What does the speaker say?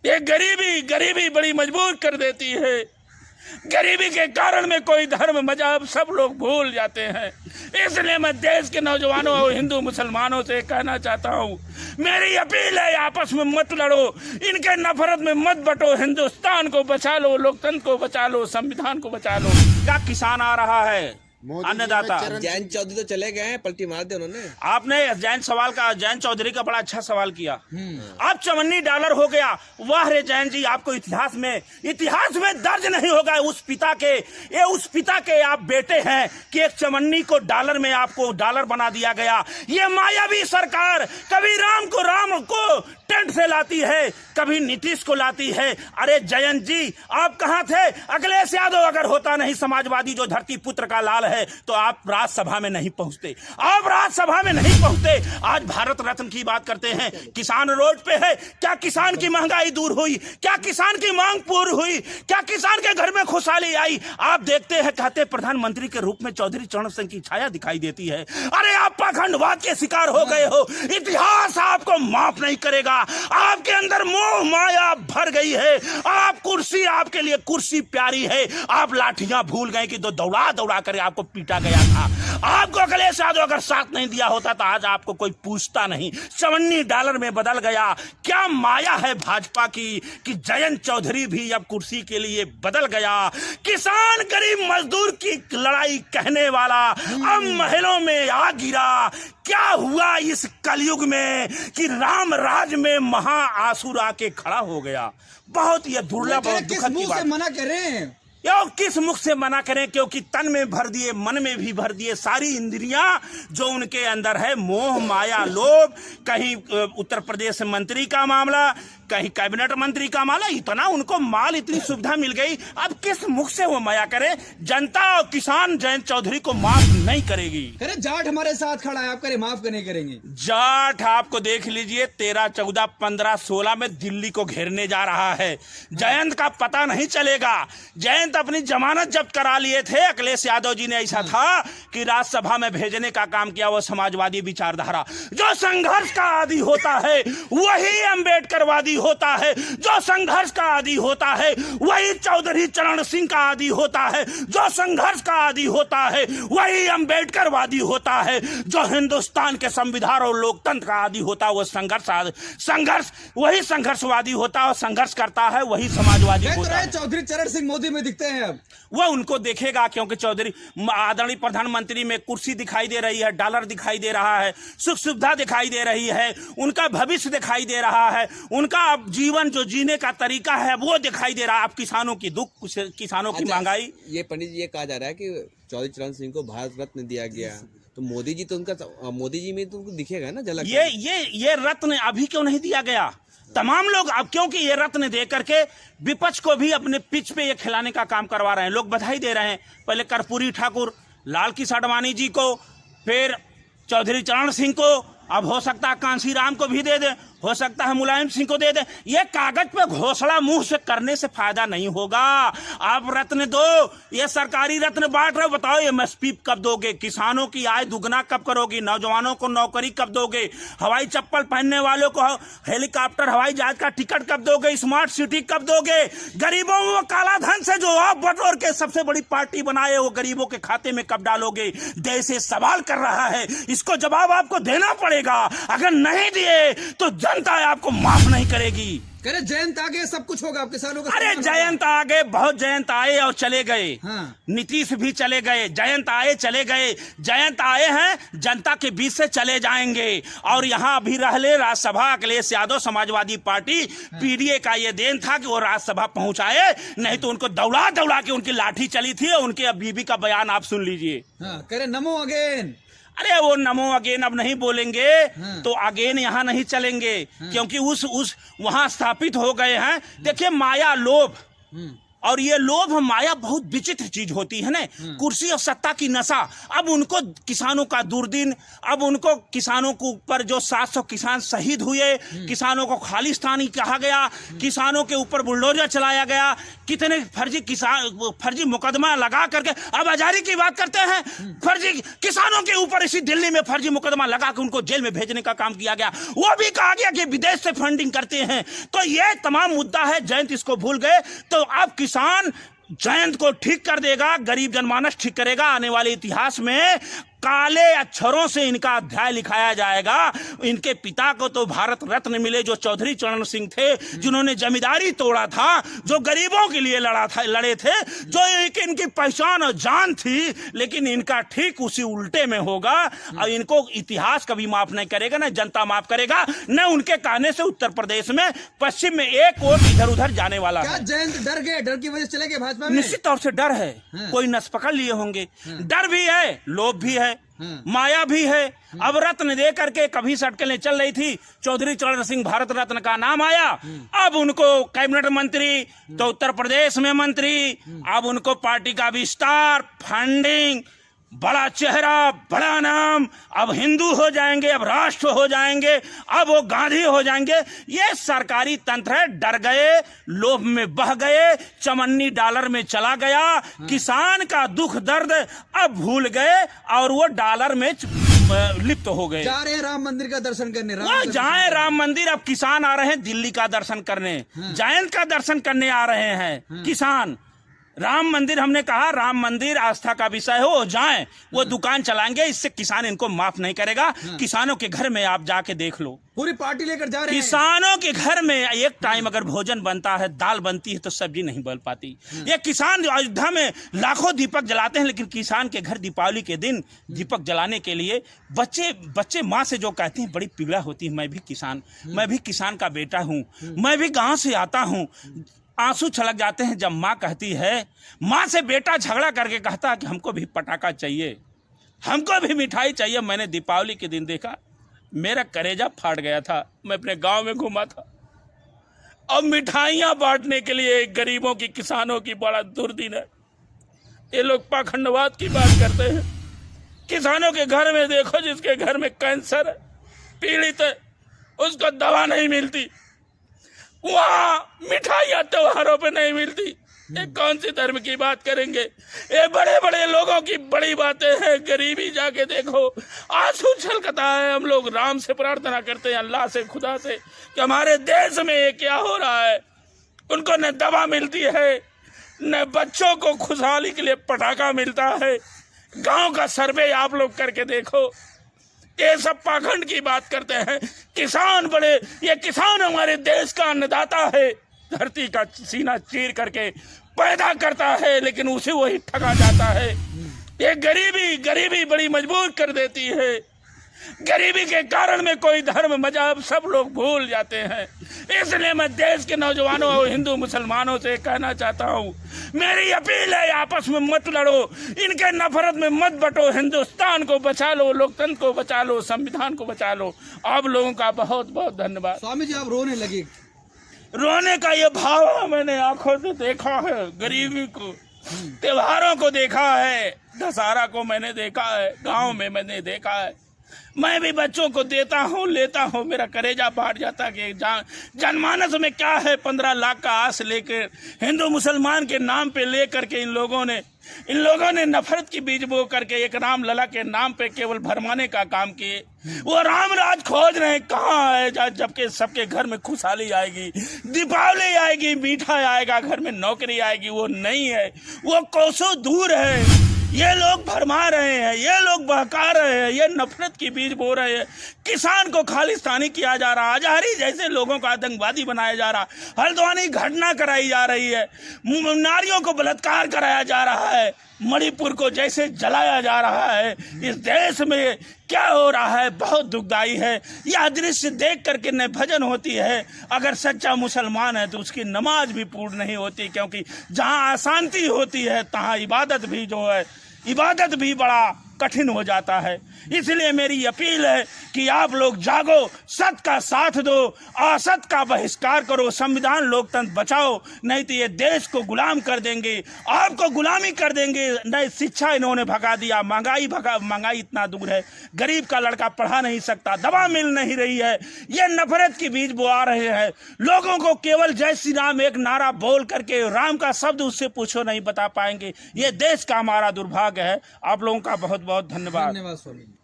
ये गरीबी बड़ी मजबूर कर देती है। गरीबी के कारण में कोई धर्म मजहब सब लोग भूल जाते हैं। इसलिए मैं देश के नौजवानों और हिंदू मुसलमानों से कहना चाहता हूँ, मेरी अपील है, आपस में मत लड़ो, इनके नफरत में मत बटो, हिंदुस्तान को बचा लो, लोकतंत्र को बचा लो, संविधान को बचा लो। क्या किसान आ रहा है, अन्नदाता। जयंत चौधरी तो चले गए हैं, पलटी मार दी उन्होंने। आपने जयंत चौधरी का बड़ा अच्छा सवाल किया। अब $54 डॉलर हो गया। वाह रे जयंत जी, आपको इतिहास में दर्ज नहीं होगा उस पिता के आप बेटे हैं कि एक चवन्नी को डॉलर में आपको डॉलर बना दिया गया। ये मायावी सरकार कभी राम को टेंट से लाती है, कभी नीतीश को लाती है। अरे जयंत जी, आप कहाँ थे? अखिलेश यादव अगर होता नहीं समाजवादी जो धरती पुत्र का लाल है, तो आप राज्यसभा में नहीं पहुंचते। आज भारत रत्न की बात करते हैं, किसान रोड पे है। क्या किसान की महंगाई दूर हुई? क्या किसान की मांग पूरी हुई? क्या किसान के घर में खुशहाली आई? आप देखते हैं, कहते प्रधानमंत्री के रूप में चौधरी चरण सिंह की छाया दिखाई देती है। अरे आप पाखंडवाद के शिकार हो गए हो। इतिहास आपको माफ नहीं करेगा। आपके अंदर मोह माया भर गई है। आपके लिए कुर्सी प्यारी है। आप लाठियां भूल गए कि दौड़ा कर आपको पीटा गया था। आपको अखिलेश यादव अगर साथ नहीं दिया होता तो आज आपको कोई पूछता नहीं। $54 में बदल गया। क्या माया है भाजपा की कि जयंत चौधरी भी अब कुर्सी के लिए बदल गया। किसान गरीब मजदूर की लड़ाई कहने वाला अब महलों में आ गिरा। क्या हुआ इस कलयुग में कि राम राज में महाआसुर आके खड़ा हो गया। बहुत यह दुर्लभ और दुखद की बात। मना करें किस मुख से मना करें, क्योंकि तन में भर दिए, मन में भी भर दिए सारी इंद्रियां जो उनके अंदर है, मोह माया लोभ। कहीं उत्तर प्रदेश मंत्री का मामला, कहीं कैबिनेट मंत्री का मामला, इतना उनको माल, इतनी सुविधा मिल गई। अब किस मुख से वो माया करे? जनता और किसान जयंत चौधरी को माफ नहीं करेगी। अरे जाट हमारे साथ खड़ा है, आप करे माफ नहीं करेंगे। जाट आपको देख लीजिए, 13, 14, 15, 16 में दिल्ली को घेरने जा रहा है। जयंत का पता नहीं चलेगा। जयंत अपनी जमानत जब्त करा लिए थे। अखिलेश यादव जी ने ऐसा था कि राज्यसभा में भेजने का काम किया। वो समाजवादी विचारधारा, जो संघर्ष का आदि होता है वही अम्बेडकरवादी होता है। जो संघर्ष का आदि होता है वही चौधरी चरण सिंह का आदि होता है। जो संघर्ष का आदि होता है वही अम्बेडकरवादी होता है। जो हिंदुस्तान के संविधान और लोकतंत्र का आदि होता है वो वही संघर्षवादी होता है। और संघर्ष करता है वही समाजवादी होता है। चौधरी चरण सिंह मोदी में दिखते हैं। अब वह उनको देखेगा, क्योंकि चौधरी आदरणीय प्रधानमंत्री में कुर्सी दिखाई दे रही है, डॉलर दिखाई दे रहा है, सुख सुविधा दिखाई दे रही है, उनका भविष्य दिखाई दे रहा है, उनका जीवन जो जीने का तरीका है वो दिखाई दे रहा है। अब किसानों की दुख, किसानों की महंगाई। ये पंडित जी, ये कहा जा रहा है कि चौधरी चरण सिंह को भारत रत्न दिया गया, तो मोदी जी में तो उनको दिखेगा ना झलक। ये रत्न अभी क्यों नहीं दिया गया? तमाम लोग अब, क्योंकि ये रत्न दे करके विपक्ष को भी अपने पिच पे ये खिलाने का काम करवा रहे हैं। लोग बधाई दे रहे हैं, पहले कर्पूरी ठाकुर, लाल किस आडवाणी जी को, फिर चौधरी चरण सिंह को, अब हो सकता है कांसी राम को भी दे दे, हो सकता है मुलायम सिंह को दे दे। ये कागज पे घोषणा मुंह से करने से फायदा नहीं होगा। आप रत्न दो, ये सरकारी रत्न बांट रहे हो, बताओ एमएसपी कब दोगे? किसानों की आय दुगना कब करोगी? नौजवानों को नौकरी कब दोगे? हवाई चप्पल पहनने वालों को हेलीकॉप्टर, हवाई जहाज का टिकट कब दोगे? स्मार्ट सिटी कब दोगे? गरीबों में काला धन से जो आप बटोर के सबसे बड़ी पार्टी बनाए, वो गरीबों के खाते में कब डालोगे? देश ये सवाल कर रहा है, इसको जवाब आपको देना पड़ेगा। अगर नहीं दिए तो जनता आपको माफ नहीं करेगी। करे जयंत आगे सब कुछ होगा किसानों का। अरे जयंत आगे, बहुत जयंत आए और चले गए। हाँ। नीतीश भी चले गए, जयंत आए चले गए। जयंत आए हैं, जनता के बीच से चले जाएंगे। और यहाँ अभी रह ले राज्यसभा, अखिलेश यादव समाजवादी पार्टी पीडीए का ये देन था कि वो राज्यसभा पहुंचाए, नहीं तो उनको दौड़ा के उनकी लाठी चली थी। और उनके बीबी का बयान आप सुन लीजिए। करे नमो अगेन। अरे वो नमो अगेन अब नहीं बोलेंगे। तो अगेन यहाँ नहीं चलेंगे, क्योंकि उस वहां स्थापित हो गए हैं। देखिए माया लोभ, और ये लोभ माया बहुत विचित्र चीज होती है ना। कुर्सी और सत्ता की नशा, अब उनको किसानों का दुर्दिन, अब उनको किसानों के ऊपर जो 700 किसान शहीद हुए, किसानों को खालिस्तानी कहा गया, किसानों के ऊपर बुलडोजर चलाया गया, कितने फर्जी मुकदमा लगा करके, अब आजादी की बात करते हैं, फर्जी किसानों के ऊपर इसी दिल्ली में फर्जी मुकदमा लगा के उनको जेल में भेजने का काम किया गया। वो भी कहा गया कि विदेश से फंडिंग करते हैं। तो ये तमाम मुद्दा है। जयंत इसको भूल गए, तो अब किसान जयंत को ठीक कर देगा, गरीब जनमानस ठीक करेगा। आने वाले इतिहास में काले अक्षरों से इनका अध्याय लिखाया जाएगा। इनके पिता को तो भारत रत्न मिले, जो चौधरी चरण सिंह थे, जिन्होंने जमींदारी तोड़ा था, जो गरीबों के लिए लड़े थे, जो इनकी पहचान और जान थी। लेकिन इनका ठीक उसी उल्टे में होगा, और इनको इतिहास कभी माफ नहीं करेगा, ना जनता माफ करेगा, न उनके कहने से उत्तर प्रदेश में पश्चिम में एक वोट इधर उधर जाने वाला है। जयंत डर गए? डर की वजह से चले गए भाजपा में? निश्चित तौर से डर है। कोई नस पकड़ लिए होंगे। डर भी है, लोभ भी है, माया भी है। अब रत्न दे करके कभी सटकलें चल रही थी, चौधरी चरण सिंह भारत रत्न का नाम आया, अब उनको कैबिनेट मंत्री, तो उत्तर प्रदेश में मंत्री, अब उनको पार्टी का विस्तार, फंडिंग, बड़ा चेहरा, बड़ा नाम, अब हिंदू हो जाएंगे, अब राष्ट्र हो जाएंगे, अब वो गांधी हो जाएंगे। ये सरकारी तंत्र है। डर गए, लोभ में बह गए, चमन्नी डॉलर में चला गया, किसान का दुख दर्द अब भूल गए और वो डॉलर में लिप्त हो गए। जा रहे हैं राम मंदिर का दर्शन करने। जाए राम मंदिर। अब किसान आ रहे हैं दिल्ली का दर्शन करने, जयंत का दर्शन करने आ रहे हैं किसान। राम मंदिर, हमने कहा राम मंदिर आस्था का विषय हो, जाएं, वो दुकान चलाएंगे, इससे किसान इनको माफ नहीं करेगा। किसानों के घर में आप जाके देख लो, पूरी पार्टी लेकर जा रहे हैं। किसानों के घर में एक टाइम अगर भोजन बनता है, दाल बनती है, तो सब्जी नहीं बन पाती। ये किसान अयोध्या में लाखों दीपक जलाते हैं, लेकिन किसान के घर दीपावली के दिन दीपक जलाने के लिए बच्चे माँ से जो कहते हैं, बड़ी पीड़ा होती है। मैं भी किसान का बेटा हूँ, मैं भी गाँव से आता हूँ। आंसू छलक जाते हैं जब माँ कहती है, माँ से बेटा झगड़ा करके कहता है कि हमको भी पटाखा चाहिए, हमको भी मिठाई चाहिए। मैंने दीपावली के दिन देखा, मेरा कलेजा फाट गया था। मैं अपने गांव में घूमा था, अब मिठाइयाँ बांटने के लिए गरीबों की, किसानों की बड़ा दुर्दिन है। ये लोग पाखंडवाद की बात करते हैं। किसानों के घर में देखो, जिसके घर में कैंसर है, पीड़ित है, उसको दवा नहीं मिलती, वहाँ मिठाइयाँ त्योहारों पे नहीं मिलती। ये कौन सी धर्म की बात करेंगे? ये बड़े बड़े लोगों की बड़ी बातें हैं। गरीबी जाके देखो, आंसू छलकता है। हम लोग राम से प्रार्थना करते हैं, अल्लाह से, खुदा से, कि हमारे देश में ये क्या हो रहा है। उनको न दवा मिलती है, न बच्चों को खुशहाली के लिए पटाखा मिलता है। गांव का सर्वे आप लोग करके देखो, ये सब पाखंड की बात करते हैं। किसान ये किसान हमारे देश का अन्नदाता है, धरती का सीना चीर करके पैदा करता है, लेकिन उसे वही ठगा जाता है। ये गरीबी बड़ी मजबूर कर देती है। गरीबी के कारण में कोई धर्म मजहब सब लोग भूल जाते हैं। इसलिए मैं देश के नौजवानों और हिंदू मुसलमानों से कहना चाहता हूँ, मेरी अपील है, आपस में मत लड़ो, इनके नफरत में मत बटो। हिंदुस्तान को बचा लो, लोकतंत्र को बचा लो, संविधान को बचा लो। आप लोगों का बहुत बहुत धन्यवाद। स्वामी जी, आप रोने लगे। रोने का ये भाव मैंने आंखों से देखा है। गरीबी को, त्योहारों को देखा है, दशहरा को मैंने देखा है, गाँव में मैंने देखा है। मैं भी बच्चों को देता हूँ, लेता हूँ, मेरा कलेजा फाट जाता कि जनमानस में क्या है। 15 लाख का आस लेकर हिंदू मुसलमान के नाम पे लेकर के इन लोगों ने नफरत की बीज बो करके एक राम लला के नाम पे केवल भरमाने का काम किए। वो राम राज खोज रहे हैं, कहाँ है, जबकि सबके घर में खुशहाली आएगी, दीपावली आएगी, मीठा आएगा, घर में नौकरी आएगी, वो नहीं है। वो कोसों दूर है। ये लोग भरमा रहे हैं, ये लोग बहका रहे हैं, ये नफरत की बीज बो रहे हैं। किसान को खालिस्तानी किया जा रहा, अजहरी जैसे लोगों का आतंकवादी बनाया जा रहा, हल्द्वानी घटना कराई जा रही है, नारियों को बलात्कार कराया जा रहा है, मणिपुर को जैसे जलाया जा रहा है। इस देश में क्या हो रहा है, बहुत दुखदाई है। यह दृश्य देख करके न भजन होती है, अगर सच्चा मुसलमान है तो उसकी नमाज भी पूर्ण नहीं होती, क्योंकि जहाँ अशांति होती है तहाँ इबादत भी बड़ा कठिन हो जाता है। इसलिए मेरी अपील है कि आप लोग जागो, सत्य का साथ दो, असत का बहिष्कार करो, संविधान लोकतंत्र बचाओ, नहीं तो ये देश को गुलाम कर देंगे, आपको गुलामी कर देंगे। नहीं, शिक्षा इन्होंने भगा दिया, महंगाई इतना दूर है, गरीब का लड़का पढ़ा नहीं सकता, दवा मिल नहीं रही है, ये नफरत के बीज बोआ रहे हैं। लोगों को केवल जय श्री राम एक नारा बोल करके राम का शब्द उससे पूछो नहीं बता पाएंगे। ये देश का हमारा दुर्भाग्य है। आप लोगों का बहुत बहुत धन्यवाद। धन्यवाद स्वामी।